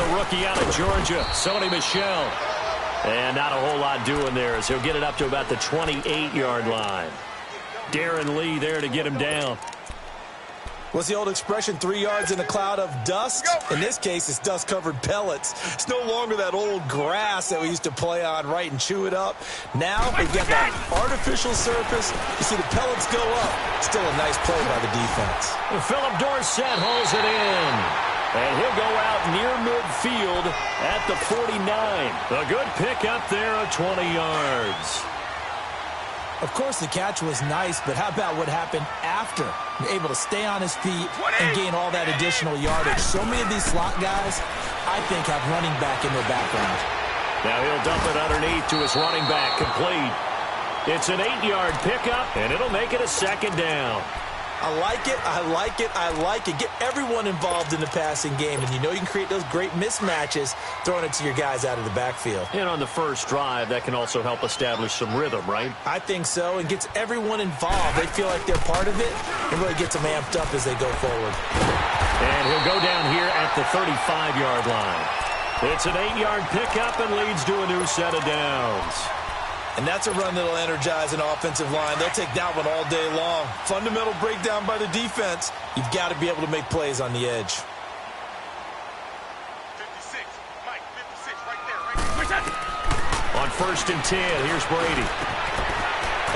the rookie out of Georgia, Sony Michel. And not a whole lot doing there as he'll get it up to about the 28-yard line. Darren Lee there to get him down. What's the old expression, 3 yards in a cloud of dust? In this case, it's dust-covered pellets. It's no longer that old grass that we used to play on, right, and chew it up. Now, we've got that artificial surface. You see the pellets go up. Still a nice play by the defense. Philip Dorsett holds it in. And he'll go out near midfield at the 49. A good pick up there of 20 yards. Of course, the catch was nice, but how about what happened after? Able to stay on his feet and gain all that additional yardage. So many of these slot guys, I think, have running back in their background. Now he'll dump it underneath to his running back, complete. It's an 8-yard pickup, and it'll make it a second down. I like it, I like it, I like it. Get everyone involved in the passing game, and you know you can create those great mismatches throwing it to your guys out of the backfield. And on the first drive, that can also help establish some rhythm, right? I think so, and gets everyone involved. They feel like they're part of it, and really gets them amped up as they go forward. And he'll go down here at the 35-yard line. It's an 8-yard pickup and leads to a new set of downs. And that's a run that'll energize an offensive line. They'll take that one all day long. Fundamental breakdown by the defense. You've got to be able to make plays on the edge. 56, Mike, 56, right there. On 1st and 10, here's Brady.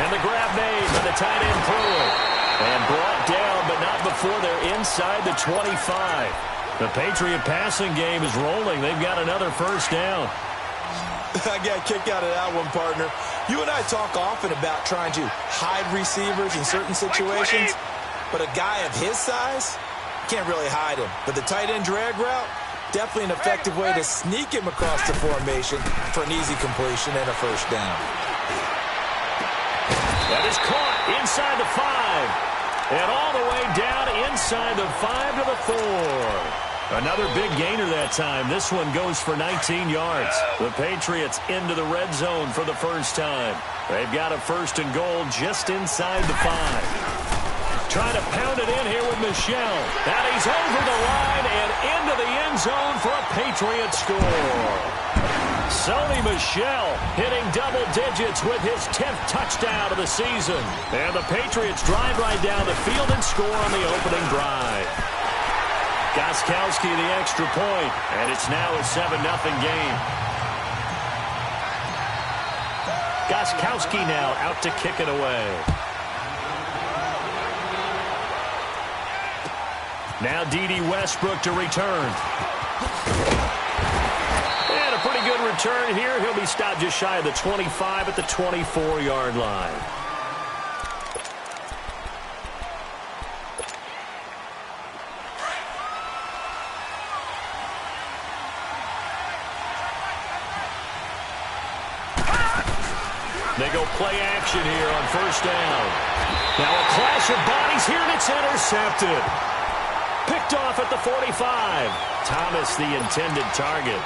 And the grab made by the tight end Pruitt. And brought down, but not before they're inside the 25. The Patriot passing game is rolling. They've got another first down. I got a kick out of that one, partner. You and I talk often about trying to hide receivers in certain situations, but a guy of his size can't really hide him. But the tight end drag route, definitely an effective way to sneak him across the formation for an easy completion and a first down. That is caught inside the 5. And all the way down inside the 5 to the 4. Another big gainer that time. This one goes for 19 yards. The Patriots into the red zone for the first time. They've got a 1st and goal just inside the 5. Trying to pound it in here with Michel. And he's over the line and into the end zone for a Patriot score. Sony Michel hitting double digits with his 10th touchdown of the season. And the Patriots drive right down the field and score on the opening drive. Gostkowski the extra point, and it's now a 7-0 game. Gostkowski now out to kick it away. Now D.D. Westbrook to return. And a pretty good return here. He'll be stopped just shy of the 25 at the 24-yard line. They go play action here on first down. Now a clash of bodies here, and it's intercepted. Picked off at the 45. Thomas the intended target.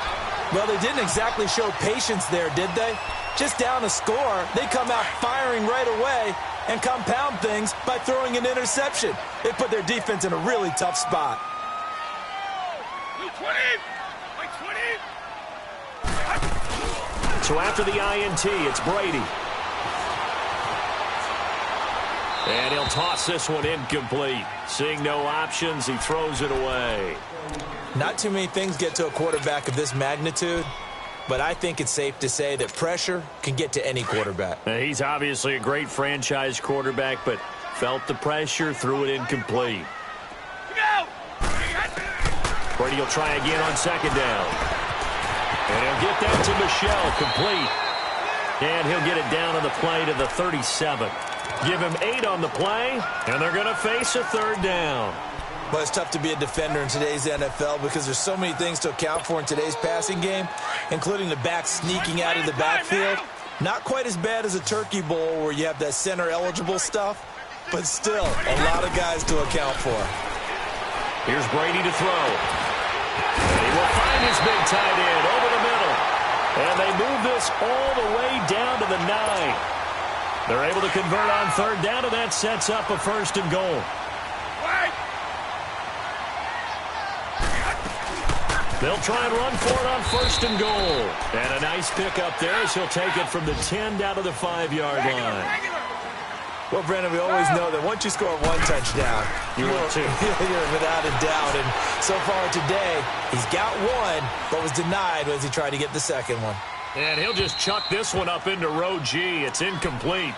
Well, they didn't exactly show patience there, did they? Just down a score, they come out firing right away and compound things by throwing an interception. They put their defense in a really tough spot. 20! So after the INT, it's Brady. And he'll toss this one incomplete. Seeing no options, he throws it away. Not too many things get to a quarterback of this magnitude, but I think it's safe to say that pressure can get to any quarterback. He's obviously a great franchise quarterback, but felt the pressure, threw it incomplete. Brady will try again on second down. And he'll get that to Michel, complete. And he'll get it down on the play to the 37. Give him 8 on the play, and they're going to face a third down. Well, it's tough to be a defender in today's NFL because there's so many things to account for in today's passing game, including the back sneaking out of the backfield. Not quite as bad as a turkey bowl where you have that center-eligible stuff, but still a lot of guys to account for. Here's Brady to throw. And he will find his big tight end over the middle. And they move this all the way down to the 9. They're able to convert on third down, and that sets up a 1st and goal. They'll try and run for it on 1st and goal. And a nice pickup there as he'll take it from the 10 down to the 5-yard line. Well, Brandon, we always know that once you score one touchdown, you're without a doubt. And so far today, he's got one, but was denied as he tried to get the second one. And he'll just chuck this one up into row G. It's incomplete.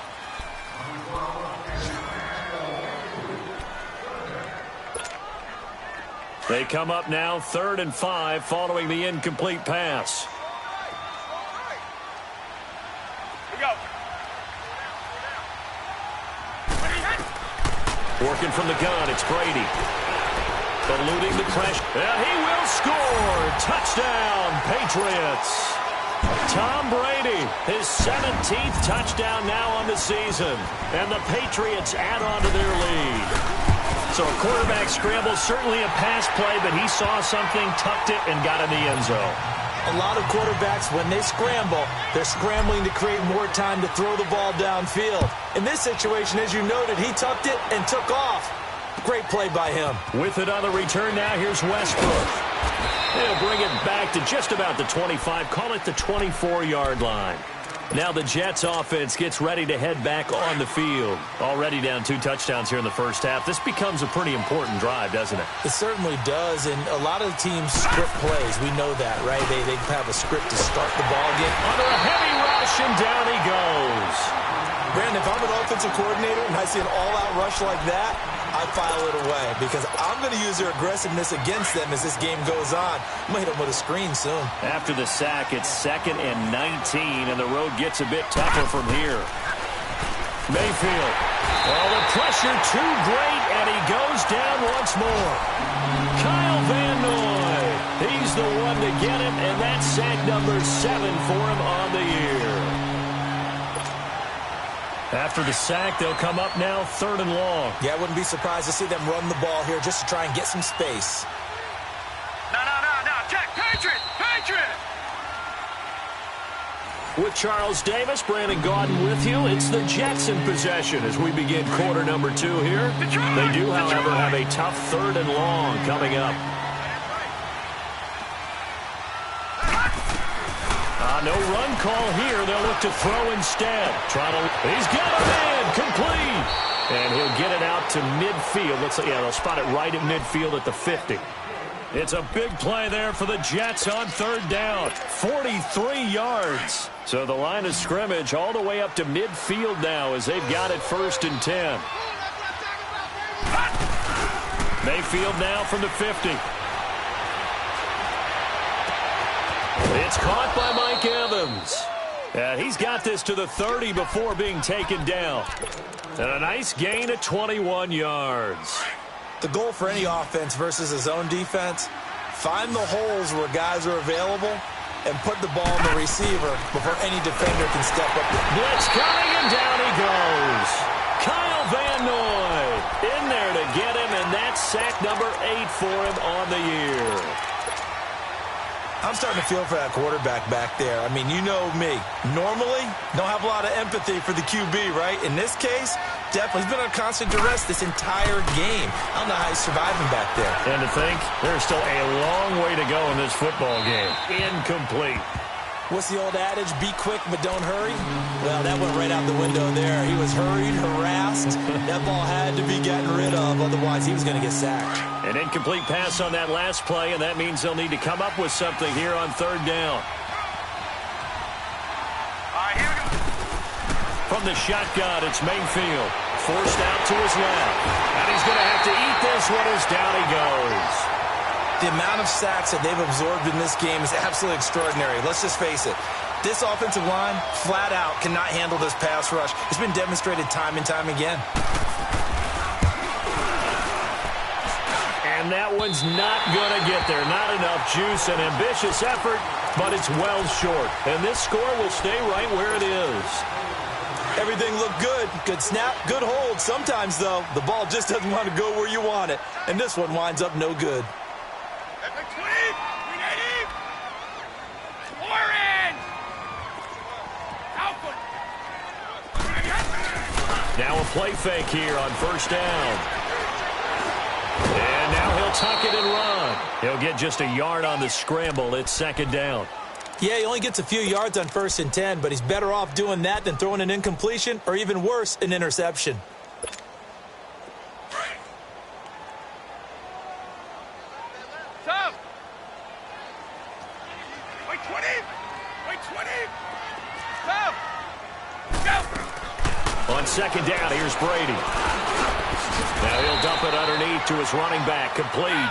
They come up now 3rd and 5 following the incomplete pass. Here we go. Working from the gun, it's Brady. Eluding the pressure. And he will score. Touchdown, Patriots. Tom Brady, his 17th touchdown now on the season. And the Patriots add on to their lead. So a quarterback scramble, certainly a pass play, but he saw something, tucked it, and got in the end zone. A lot of quarterbacks, when they scramble, they're scrambling to create more time to throw the ball downfield. In this situation, as you noted, he tucked it and took off. Great play by him. With it on the return now, here's Westbrook. They'll bring it back to just about the 25, call it the 24-yard line. Now the Jets offense gets ready to head back on the field. Already down 2 touchdowns here in the first half. This becomes a pretty important drive, doesn't it? It certainly does, and a lot of teams script plays. We know that, right? They have a script to start the ball game. Under a heavy rush, and down he goes. Brandon, if I'm an offensive coordinator and I see an all-out rush like that, I file it away because I'm going to use their aggressiveness against them as this game goes on. I'm going to hit them with a screen soon. After the sack, it's 2nd and 19, and the road gets a bit tougher from here. Mayfield. Oh, the pressure too great, and he goes down once more. Kyle Van Noy. He's the one to get him, and that's sack number 7 for him on the year. After the sack, they'll come up now 3rd and long. Yeah, I wouldn't be surprised to see them run the ball here just to try and get some space. No. Check. Patriot. With Charles Davis, Brandon Gaudin with you. It's the Jets in possession as we begin quarter number 2 here. They do, however, have a tough 3rd and long coming up. No run call here. They'll look to throw instead. He's got a man complete. And he'll get it out to midfield. Looks like, they'll spot it right at midfield at the 50. It's a big play there for the Jets on 3rd down. 43 yards. So the line of scrimmage all the way up to midfield now as they've got it 1st and 10. Mayfield now from the 50. It's caught by Mike Evans. And he's got this to the 30 before being taken down. And a nice gain of 21 yards. The goal for any offense versus his own defense, find the holes where guys are available and put the ball on the receiver before any defender can step up. Blitz coming, and down he goes. Kyle Van Noy in there to get him, and that's sack number 8 for him on the year. I'm starting to feel for that quarterback back there. I mean, you know me. Normally, don't have a lot of empathy for the QB, right? In this case, definitely. He's been on constant duress this entire game. I don't know how he's surviving back there. And to think, there's still a long way to go in this football game. Incomplete. What's the old adage? Be quick, but don't hurry? Well, that went right out the window there. He was hurried, harassed. That ball had to be gotten rid of, otherwise he was going to get sacked. An incomplete pass on that last play, and that means they'll need to come up with something here on 3rd down. All right, here we go. From the shotgun, it's Mayfield. Forced out to his left. And he's going to have to eat this one as down he goes. The amount of sacks that they've absorbed in this game is absolutely extraordinary. Let's just face it. This offensive line, flat out, cannot handle this pass rush. It's been demonstrated time and time again. And that one's not going to get there. Not enough juice. An ambitious effort, but it's well short. And this score will stay right where it is. Everything looked good. Good snap, good hold. Sometimes, though, the ball just doesn't want to go where you want it. And this one winds up no good. Now a play fake here on 1st down. And now he'll He'll tuck it and run. He'll get just a yard on the scramble. It's second down. Yeah, he only gets a few yards on 1st and 10, but he's better off doing that than throwing an incompletion or even worse, an interception. Stop! Wait 20! Wait 20! Stop! Go! On second down, here's Brady. Now he'll dump it underneath to his running back, complete.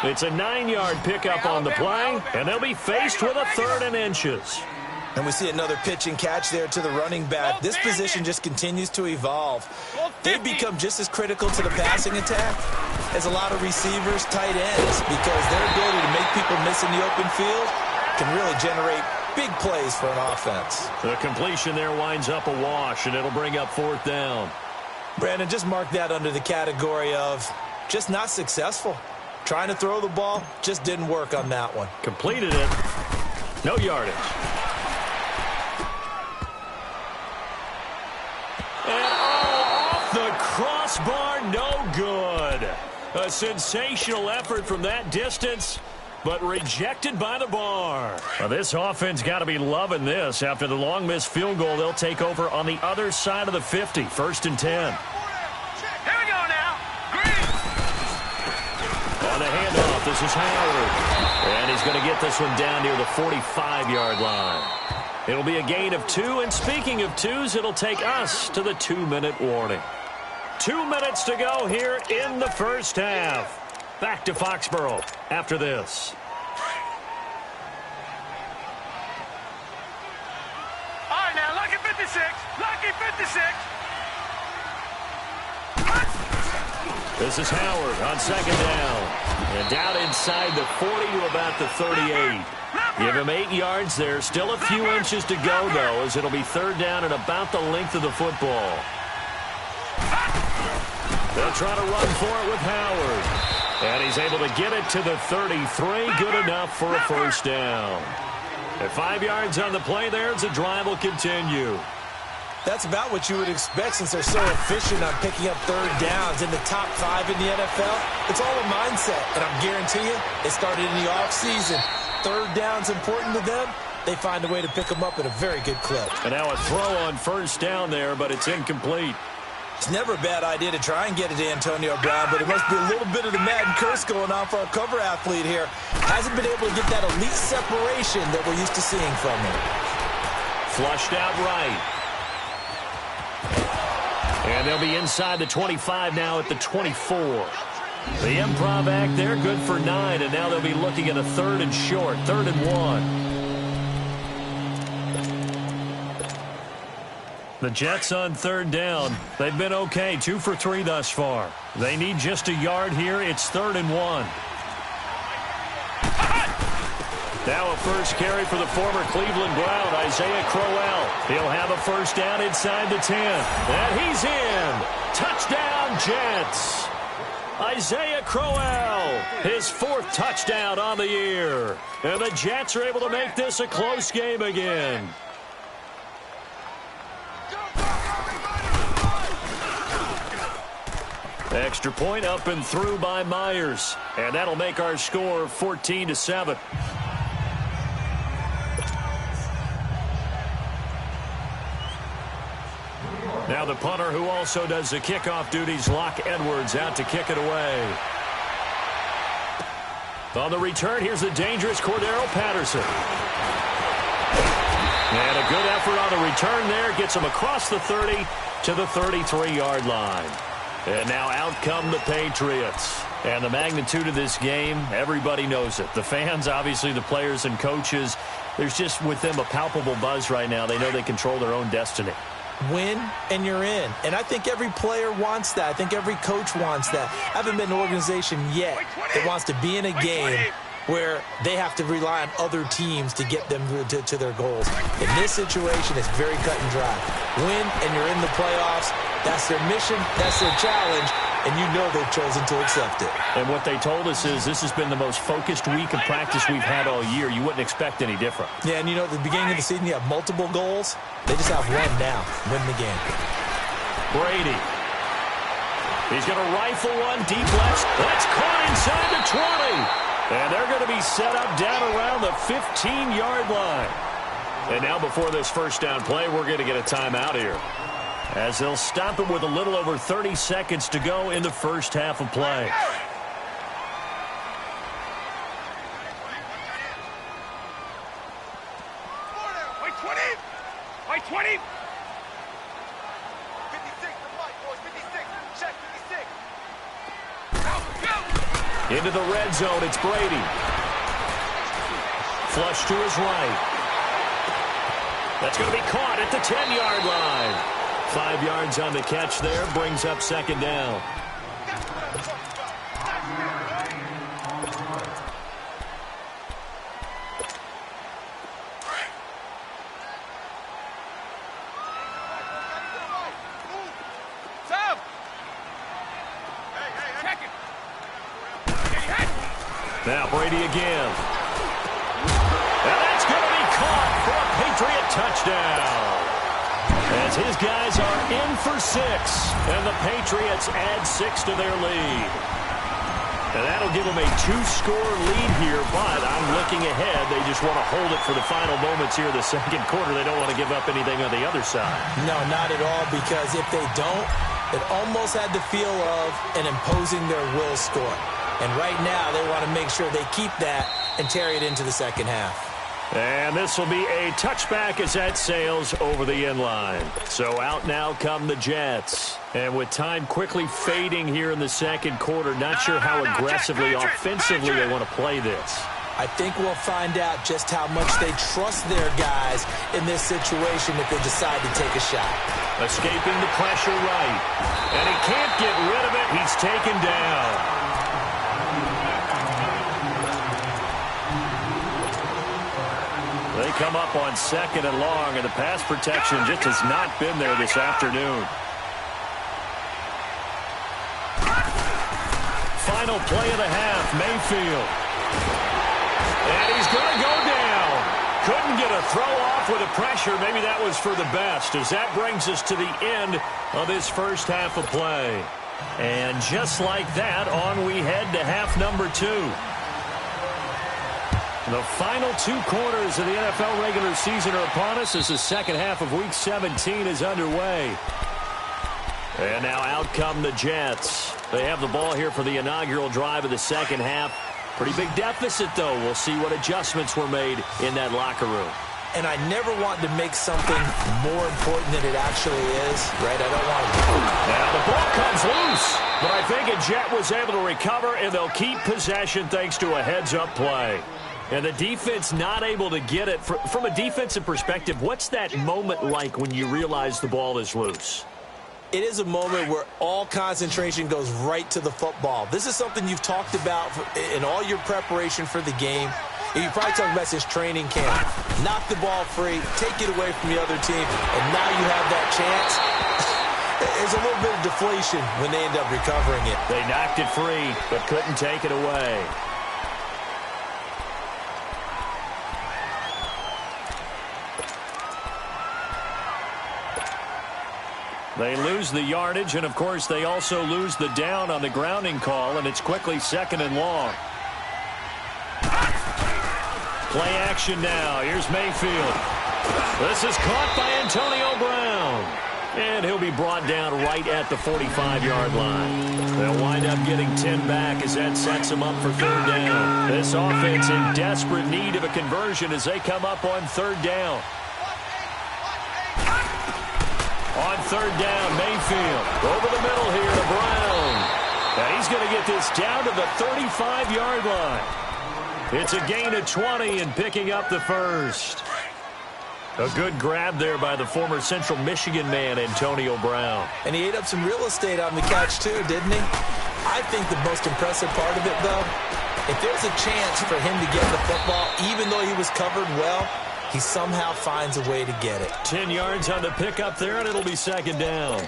It's a 9-yard pickup on the play, and they'll be faced with a 3rd and inches. And we see another pitch and catch there to the running back. This position just continues to evolve. They've become just as critical to the passing attack as a lot of receivers, tight ends, because their ability to make people miss in the open field can really generate big plays for an offense. The completion there winds up a wash, and it'll bring up 4th down. Brandon, just mark that under the category of just not successful. Trying to throw the ball, just didn't work on that one. Completed it. No yardage. And off the crossbar, no good. A sensational effort from that distance, but rejected by the bar. Well, this offense got to be loving this. After the long missed field goal, they'll take over on the other side of the 50, 1st and 10. Here we go now. Green. On the handoff, this is Howard. And he's going to get this one down near the 45-yard line. It'll be a gain of 2, and speaking of 2s, it'll take us to the 2-minute warning. 2 minutes to go here in the first half. Back to Foxborough after this. All right, now, lucky 56. Lucky 56. This is Howard on second down. And down inside the 40 to about the 38. Give him 8 yards there. Still a few inches to go, though, as it'll be 3rd down and about the length of the football. They'll try to run for it with Howard. And he's able to get it to the 33. Good enough for a 1st down. At 5 yards on the play there, the drive will continue. That's about what you would expect since they're so efficient on picking up 3rd downs in the top 5 in the NFL. It's all a mindset, and I guarantee you it started in the offseason. 3rd down's important to them. They find a way to pick them up at a very good clip. And now a throw on 1st down there, but it's incomplete. It's never a bad idea to try and get it to Antonio Brown, but it must be a little bit of the Madden curse going on for our cover athlete here. Hasn't been able to get that elite separation that we're used to seeing from him. Flushed out right. And they'll be inside the 25 now at the 24. The improv act there, good for 9, and now they'll be looking at a 3rd and short, 3rd and 1. The Jets on 3rd down. They've been okay, 2 for 3 thus far. They need just a yard here. It's 3rd and 1. Now a first carry for the former Cleveland Brown, Isaiah Crowell. He'll have a 1st down inside the 10. And he's in. Touchdown, Jets. Isaiah Crowell, his 4th touchdown on the year. And the Jets are able to make this a close game again. Extra point up and through by Myers. And that'll make our score 14-7. Now the punter who also does the kickoff duties, Locke Edwards, out to kick it away. On the return, here's the dangerous Cordero Patterson. And a good effort on the return there. Gets him across the 30 to the 33-yard line. And now out come the Patriots. And the magnitude of this game, everybody knows it. The fans, obviously the players and coaches, there's just with them a palpable buzz right now. They know they control their own destiny. Win, and you're in. And I think every player wants that. I think every coach wants that. I haven't been an organization yet that wants to be in a game where they have to rely on other teams to get them to their goals. In this situation, it's very cut and dry. Win, and you're in the playoffs. That's their mission. That's their challenge. And you know they've chosen to accept it. And what they told us is this has been the most focused week of practice we've had all year. You wouldn't expect any different. Yeah, and you know, at the beginning of the season, you have multiple goals. They just have one now. Win the game. Brady. He's going to rifle one deep left. That's caught inside the 20. And they're going to be set up down around the 15-yard line. And now before this first down play, we're going to get a timeout here, as they'll stop it with a little over 30 seconds to go in the first half of play. Wait, 20. Wait, 20. 56, the mic, boys. 56. Check 56. Go. Into the red zone, it's Brady. Flush to his right. That's going to be caught at the 10-yard line. 5 yards on the catch there, brings up second down. Now Brady again. And that's going to be caught for a Patriot touchdown, as his guys are in for 6, and the Patriots add 6 to their lead. And that'll give them a 2-score lead here, but I'm looking ahead. They just want to hold it for the final moments here in the second quarter. They don't want to give up anything on the other side. No, not at all, because if they don't, it almost had the feel of an imposing their will score. And right now, they want to make sure they keep that and carry it into the second half. And this will be a touchback as that sails over the end line. So out now come the Jets. And with time quickly fading here in the second quarter, not sure how aggressively, offensively they want to play this. I think we'll find out just how much they trust their guys in this situation if they decide to take a shot. Escaping the pressure right. And he can't get rid of it. He's taken down. They come up on second and long, and the pass protection just has not been there this afternoon. Final play of the half, Mayfield. And he's going to go down. Couldn't get a throw off with the pressure. Maybe that was for the best, as that brings us to the end of this first half of play. And just like that, on we head to half number 2. The final 2 quarters of the NFL regular season are upon us as the second half of Week 17 is underway. And now out come the Jets. They have the ball here for the inaugural drive of the second half. Pretty big deficit, though. We'll see what adjustments were made in that locker room. And I never want to make something more important than it actually is, right? I don't want to. Now the ball comes loose, but I think a Jet was able to recover, and they'll keep possession thanks to a heads-up play. And the defense not able to get it. From a defensive perspective, what's that moment like when you realize the ball is loose? It is a moment where all concentration goes right to the football. This is something you've talked about in all your preparation for the game. You probably talked about since training camp. Knock the ball free, take it away from the other team, and now you have that chance. There's a little bit of deflation when they end up recovering it. They knocked it free, but couldn't take it away. They lose the yardage, and, of course, they also lose the down on the grounding call, and it's quickly second and long. Play action now. Here's Mayfield. This is caught by Antonio Brown. And he'll be brought down right at the 45-yard line. They'll wind up getting 10 back as that sets them up for third down. This offense in desperate need of a conversion as they come up on third down. On third down, Mayfield. Over the middle here to Brown. And he's going to get this down to the 35-yard line. It's a gain of 20 and picking up the first. A good grab there by the former Central Michigan man, Antonio Brown. And he ate up some real estate on the catch, too, didn't he? I think the most impressive part of it, though, if there's a chance for him to get the football, even though he was covered well, he somehow finds a way to get it. 10 yards on the pickup there, and it'll be second down.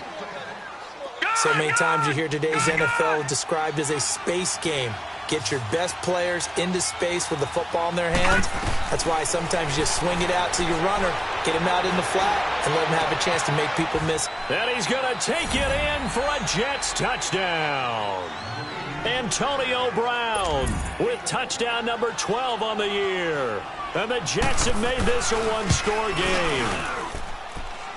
So many times you hear today's NFL described as a space game. Get your best players into space with the football in their hands. That's why sometimes you just swing it out to your runner, get him out in the flat, and let him have a chance to make people miss. And he's going to take it in for a Jets touchdown. Antonio Brown with touchdown number 12 on the year. And the Jets have made this a one-score game.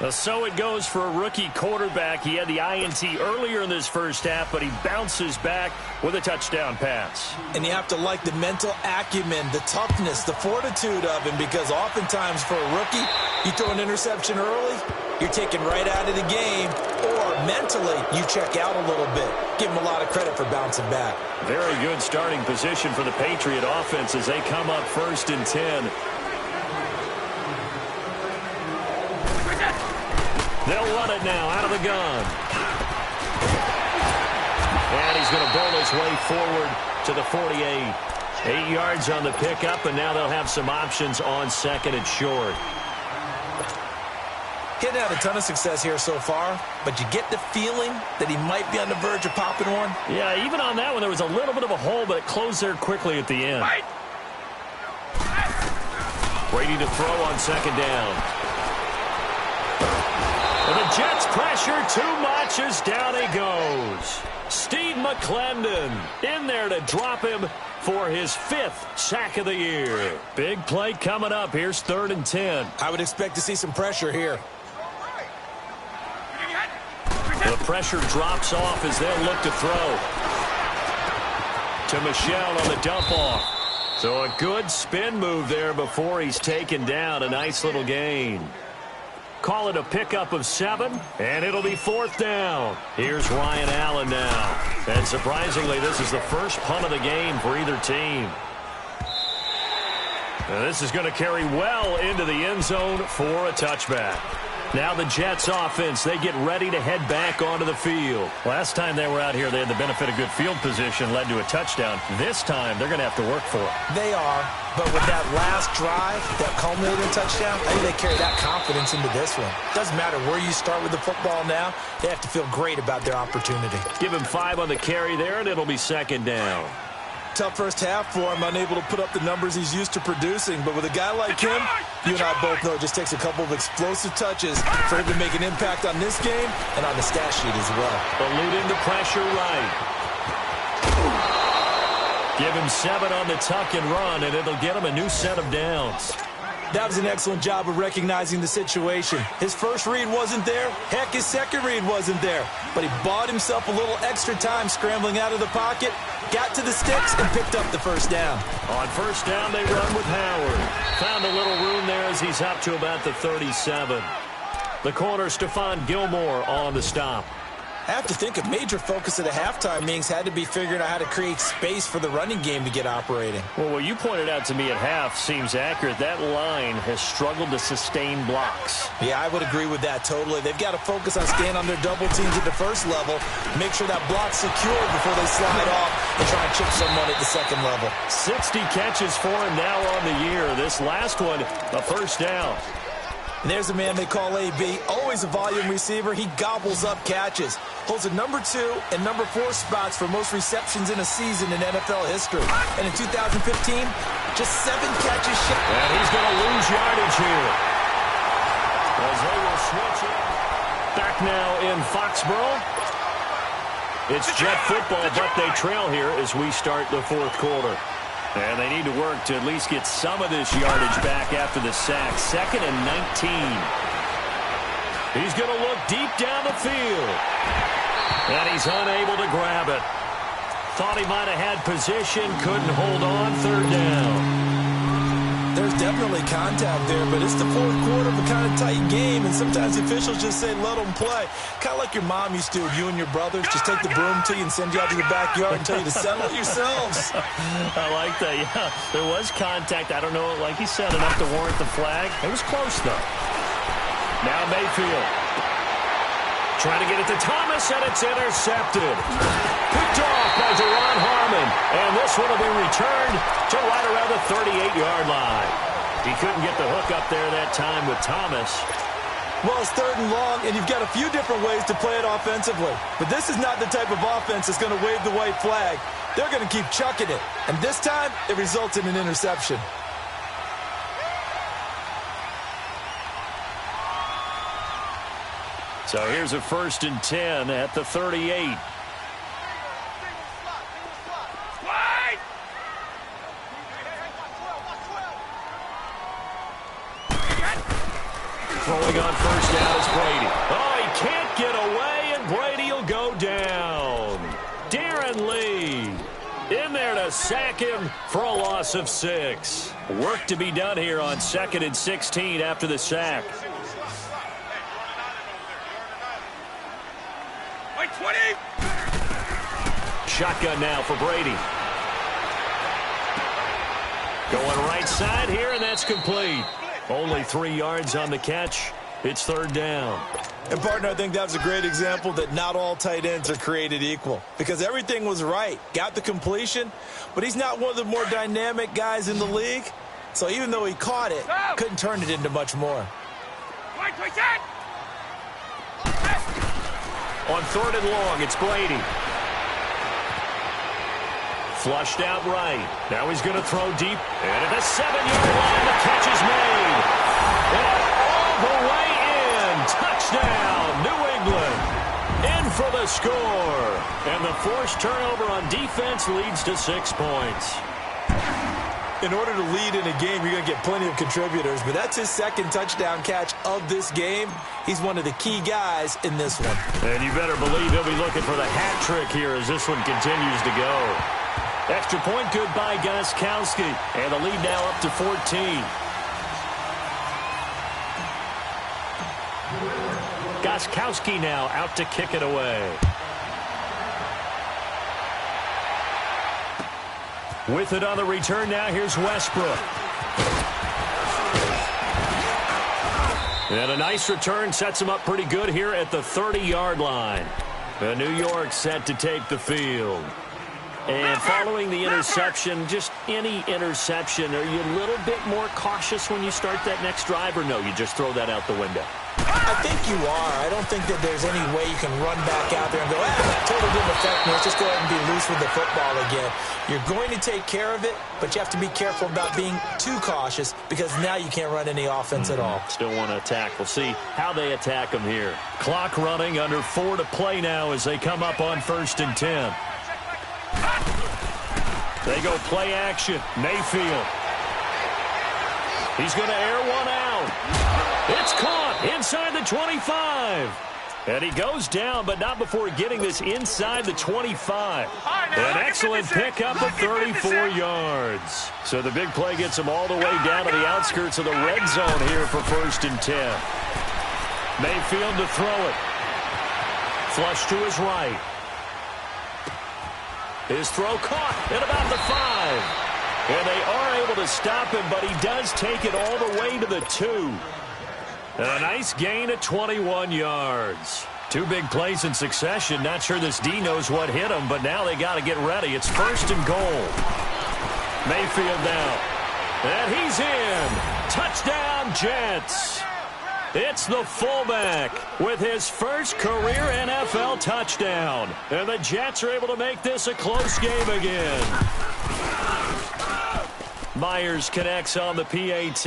So it goes for a rookie quarterback. He had the INT earlier in this first half, but he bounces back with a touchdown pass. And you have to like the mental acumen, the toughness, the fortitude of him, because oftentimes for a rookie, you throw an interception early, you're taken right out of the game, or mentally you check out a little bit. Give him a lot of credit for bouncing back. Very good starting position for the Patriot offense as they come up 1st and 10. They'll run it now out of the gun. And he's going to bowl his way forward to the 48. 8 yards on the pickup, and now they'll have some options on 2nd and short. Getting had a ton of success here so far, but you get the feeling that he might be on the verge of popping one. Yeah, even on that one, there was a little bit of a hole, but it closed there quickly at the end. Brady to throw on 2nd down. And the Jets pressure too much as down he goes. Steve McClendon in there to drop him for his 5th sack of the year. Big play coming up. Here's 3rd and 10. I would expect to see some pressure here. The pressure drops off as they'll look to throw. To Michel on the dump off. So a good spin move there before he's taken down. A nice little gain. Call it a pickup of 7, and it'll be 4th down. Here's Ryan Allen now. And surprisingly, this is the first punt of the game for either team. And this is going to carry well into the end zone for a touchback. Now the Jets offense, they get ready to head back onto the field. Last time they were out here, they had the benefit of good field position, led to a touchdown. This time, they're going to have to work for it. They are, but with that last drive, that culminating touchdown, I think they carry that confidence into this one. Doesn't matter where you start with the football now, they have to feel great about their opportunity. Give him 5 on the carry there, and it'll be 2nd down. Tough first half for him, unable to put up the numbers he's used to producing. But with a guy like him, you and I both know it just takes a couple of explosive touches for him to make an impact on this game and on the stat sheet as well. Eluding the pressure right. Give him 7 on the tuck and run, and it'll get him a new set of downs. That was an excellent job of recognizing the situation. His first read wasn't there. Heck, his second read wasn't there. But he bought himself a little extra time scrambling out of the pocket, got to the sticks, and picked up the first down. On 1st down, they run with Howard. Found a little room there as he's up to about the 37. The corner, Stephon Gilmore on the stop. I have to think a major focus of the halftime meetings had to be figuring out how to create space for the running game to get operating. Well, what you pointed out to me at half seems accurate. That line has struggled to sustain blocks. Yeah, I would agree with that totally. They've got to focus on staying on their double teams at the first level, make sure that block's secure before they slide off and try and chip someone at the second level. 60 catches for him now on the year. This last one, a 1st down. And there's a man they call AB, always a volume receiver. He gobbles up catches. Holds a number 2 and number 4 spots for most receptions in a season in NFL history. And in 2015, just 7 catches shy. And he's going to lose yardage here. As they will switch it. Back now in Foxborough. It's Jet football, but they trail here as we start the 4th quarter. And they need to work to at least get some of this yardage back after the sack. 2nd and 19. He's going to look deep down the field. And he's unable to grab it. Thought he might have had position, couldn't hold on. 3rd down. There's definitely contact there, but it's the 4th quarter of a kind of tight game, and sometimes officials just say, let them play. Kind of like your mom used to with you and your brothers. Just take the broom to you and send you out to the backyard and tell you to settle it yourselves. I like that, yeah. There was contact. I don't know, like he said, enough to warrant the flag. It was close, though. Now Mayfield. Trying to get it to Thomas, and it's intercepted. Picked off by Deron Harmon. And this one will be returned to right around the 38-yard line. He couldn't get the hook up there that time with Thomas. Well, it's 3rd and long, and you've got a few different ways to play it offensively. But this is not the type of offense that's going to wave the white flag. they're going to keep chucking it. And this time, it results in an interception. So here's a 1st and 10 at the 38. Throwing on 1st down is Brady. Oh, he can't get away, and Brady will go down. Darren Lee in there to sack him for a loss of 6. Work to be done here on 2nd and 16 after the sack. Shotgun now for Brady. Going right side here, and that's complete. Only 3 yards on the catch. It's 3rd down. And, partner, I think that was a great example that not all tight ends are created equal. Because everything was right. Got the completion, but he's not one of the more dynamic guys in the league. So even though he caught it, couldn't turn it into much more. On 3rd and long, it's Brady. Flushed out right. Now he's going to throw deep. And at the 7-yard line, the catch is made. And all the way in. Touchdown, New England. In for the score. And the forced turnover on defense leads to 6 points. In order to lead in a game, you're going to get plenty of contributors. But that's his 2nd touchdown catch of this game. He's one of the key guys in this one. And you better believe he'll be looking for the hat trick here as this one continues to go. Extra point good by Gostkowski. And the lead now up to 14. Gostkowski now out to kick it away. With it on the return now, here's Westbrook. And a nice return sets him up pretty good here at the 30-yard line. New York set to take the field. And following the interception, just any interception, are you a little bit more cautious when you start that next drive, or no, you just throw that out the window? I think you are. I don't think that there's any way you can run back out there and go, totally didn't affect me. Let's just go ahead and be loose with the football again. You're going to take care of it, but you have to be careful about being too cautious because now you can't run any offense at all. Still want to attack. We'll see how they attack them here. Clock running, under 4 to play now as they come up on 1st and 10. They go play action. Mayfield. He's going to air one out. It's caught inside the 25. And he goes down, but not before getting this inside the 25. An excellent pickup of 34 yards. So the big play gets him all the way down to the outskirts of the red zone here for 1st and 10. Mayfield to throw it. Flush to his right. His throw caught at about the 5. And they are able to stop him, but he does take it all the way to the 2. A nice gain of 21 yards. 2 big plays in succession. Not sure this D knows what hit him, but now they got to get ready. It's 1st and goal. Mayfield now. And he's in. Touchdown, Jets. It's the fullback with his first career NFL touchdown. And the Jets are able to make this a close game again. Myers connects on the PAT.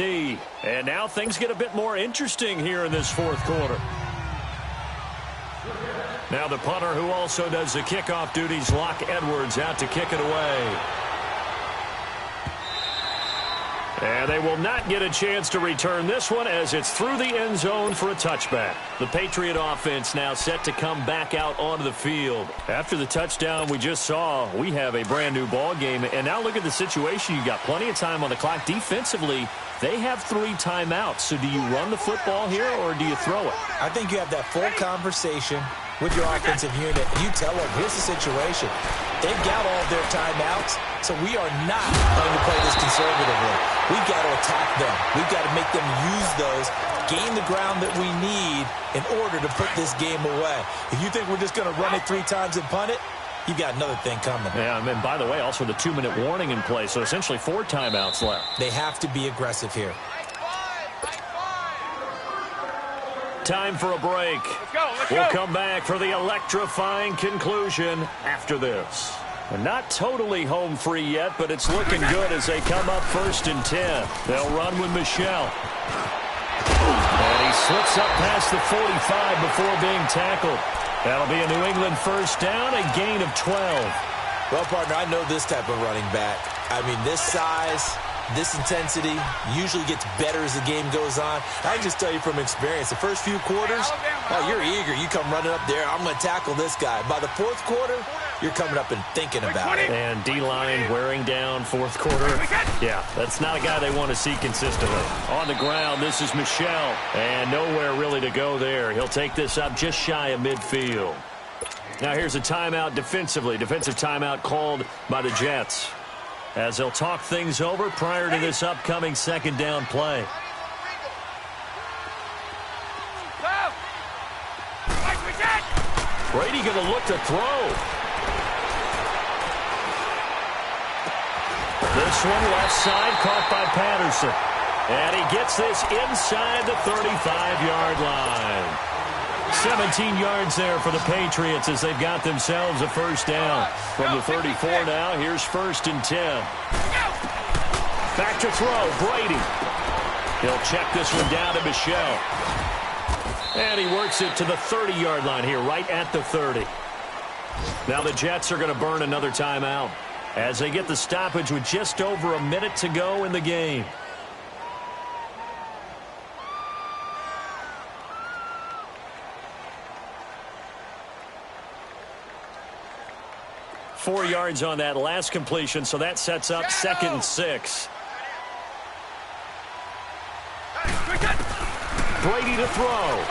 And now things get a bit more interesting here in this 4th quarter. Now the punter, who also does the kickoff duties, Locke Edwards, out to kick it away. And they will not get a chance to return this one as it's through the end zone for a touchback. The Patriot offense now set to come back out onto the field. After the touchdown we just saw, we have a brand new ball game. And now look at the situation. You got plenty of time on the clock. Defensively, they have 3 timeouts. So do you run the football here or do you throw it? I think you have that full conversation with your offensive unit, and you tell them, here's the situation. They've got all of their timeouts, so we are not going to play this conservatively. We've got to attack them. We've got to make them use those, gain the ground that we need in order to put this game away. If you think we're just going to run it 3 times and punt it, you've got another thing coming. Yeah, and by the way, also the 2-minute warning in play, so essentially 4 timeouts left. They have to be aggressive here. Time for a break. Let's go. We'll come back for the electrifying conclusion after this. Not totally home free yet, but it's looking good as they come up 1st and 10. They'll run with Michel. And he slips up past the 45 before being tackled. That'll be a New England first down, a gain of 12. Well, partner, I know this type of running back. I mean, this size, this intensity usually gets better as the game goes on. I can just tell you from experience, the first few quarters, oh, you're eager. You come running up there, I'm going to tackle this guy. By the 4th quarter, you're coming up and thinking about it. And D-line wearing down 4th quarter. Yeah, that's not a guy they want to see consistently. On the ground, this is Michel. And nowhere really to go there. He'll take this up just shy of midfield. Now here's a timeout defensively. Defensive timeout called by the Jets, as they'll talk things over prior to this upcoming 2nd down play. Brady going to look to throw. This one left side, caught by Patterson. And he gets this inside the 35-yard line. 17 yards there for the Patriots as they've got themselves a first down. From the 34 now, here's 1st and 10. Back to throw, Brady. He'll check this one down to Michel. And he works it to the 30-yard line here, right at the 30. Now the Jets are going to burn another timeout as they get the stoppage with just over a minute to go in the game. Four yards on that last completion, so that sets up 2nd and 6. Brady to throw.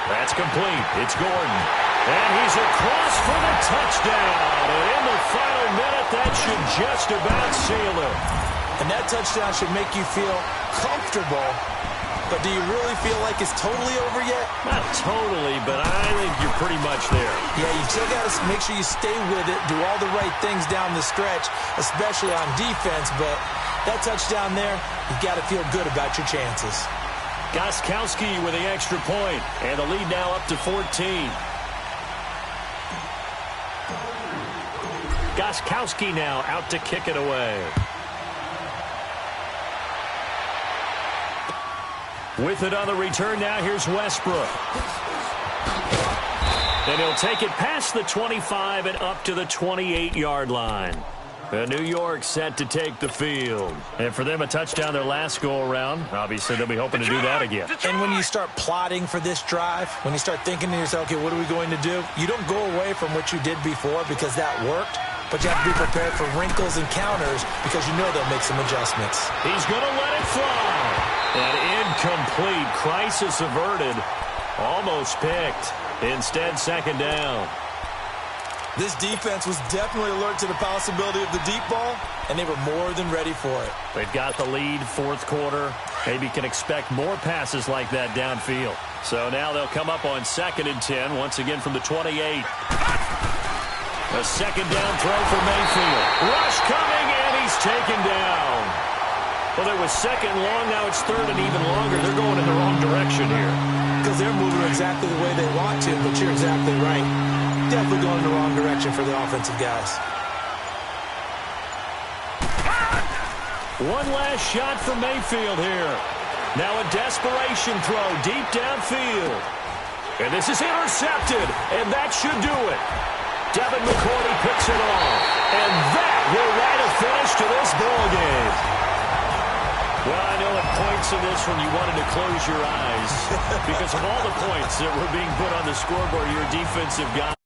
That's complete. It's Gordon. And he's across for the touchdown. And in the final minute, that should just about seal it. And that touchdown should make you feel comfortable. But do you really feel like it's totally over yet? Not totally, but I think you're pretty much there. Yeah, you still got to make sure you stay with it, do all the right things down the stretch, especially on defense. But that touchdown there, you've got to feel good about your chances. Gostkowski with the extra point, and the lead now up to 14. Gostkowski now out to kick it away. With it on the return now, here's Westbrook. And he'll take it past the 25 and up to the 28-yard line. New York set to take the field. And for them, a touchdown their last go-around. Obviously, they'll be hoping to do that again. And when you start plotting for this drive, when you start thinking to yourself, okay, what are we going to do? You don't go away from what you did before because that worked. But you have to be prepared for wrinkles and counters because you know they'll make some adjustments. He's going to let it fly. And incomplete. Crisis averted. Almost picked. Instead, 2nd down. This defense was definitely alert to the possibility of the deep ball, and they were more than ready for it. They've got the lead, 4th quarter. Maybe can expect more passes like that downfield. So now they'll come up on 2nd and 10, once again from the 28. A 2nd down throw for Mayfield. Rush coming, and he's taken down. Well, it was 2nd long, now it's 3rd and even longer. They're going in the wrong direction here. Because they're moving exactly the way they want to, but you're exactly right. Definitely going in the wrong direction for the offensive guys. One last shot for Mayfield here. Now a desperation throw deep downfield. And this is intercepted, and that should do it. Devin McCourty picks it off. And that will write a finish to this ball game. Well, I know at points in this one you wanted to close your eyes because of all the points that were being put on the scoreboard, your defensive guy.